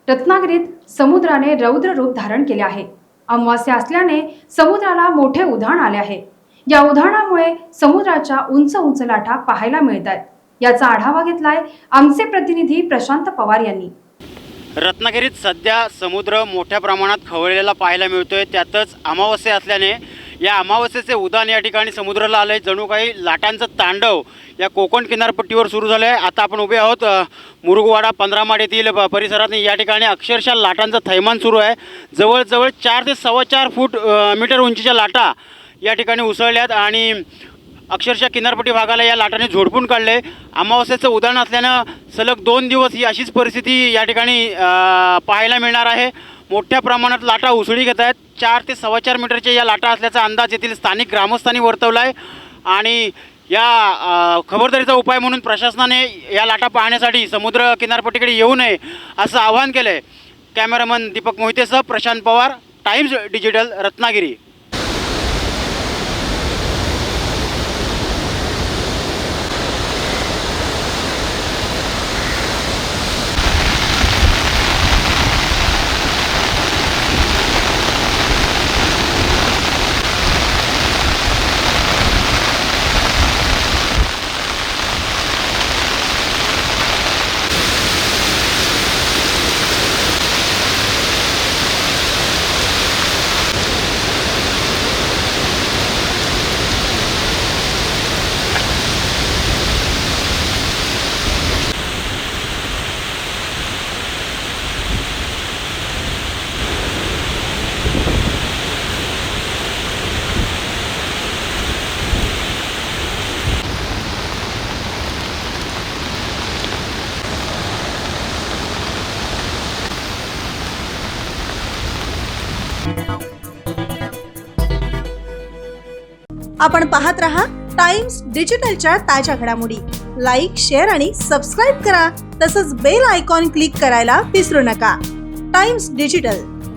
रत्नागिरीत समुद्राने रौद्र रूप धारण केले आहे। अमावास्या असल्याने समुद्राला मोठे उधाण आले आहे। या उधाणामुळे समुद्राच्या उंच उंच लाटा पाहायला मिळतात। याचा आढावा घेतलाय आमचे प्रतिनिधी प्रशांत पवार यांनी। रत्नागिरीत सध्या समुद्र मोठ्या प्रमाणात खवळलेला पाहायला मिळतोय। त्यातच अमावास्या असल्याने या अमावास्येचे उधाण या ठिकाणी समुद्राला आले। जणू काही लाटांचं तांडव या कोकण किनारपट्टीवर सुरू झालं आहे। आता आपण उभे आहोत मुरुगवाडा 15 माड येथील परिसरात। या ठिकाणी अक्षरशः लाटांचं थैमान सुरू आहे। जवळजवळ 4 ते 4.25 मीटर उंचीच्या लाटा या ठिकाणी उसळल्यात आणि अक्षरशः किनारपट्टी भागाला या लाटाने झोडपून काढले। अमावास्येचं उधाण असल्यानं सलग 2 दिवस ही अशीच परिस्थिती या ठिकाणी पाहायला मिळणार आहे। मोठ्या प्रमाणात लाटा उसळी घेत आहेत। 4 ते 4.25 मीटरच्या या लाटा असल्याचा अंदाज येथील स्थानिक ग्रामस्थांनी वर्तवला आहे आणि या खबरदारीचा उपाय म्हणून प्रशासनाने या लाटा पाहण्यासाठी समुद्र किनारपट्टीकडे येऊ नये असं आवाहन केलं आहे। कॅमेरामन दीपक मोहितेसह प्रशांत पवार, टाइम्स डिजिटल, रत्नागिरी। आपण पाहत रहा टाइम्स डिजिटलच्या ताज्या घडामोडी। लाईक, शेअर आणि सबस्क्राइब करा। तसंच बेल आयकॉन क्लिक करायला विसरू नका। Times digital.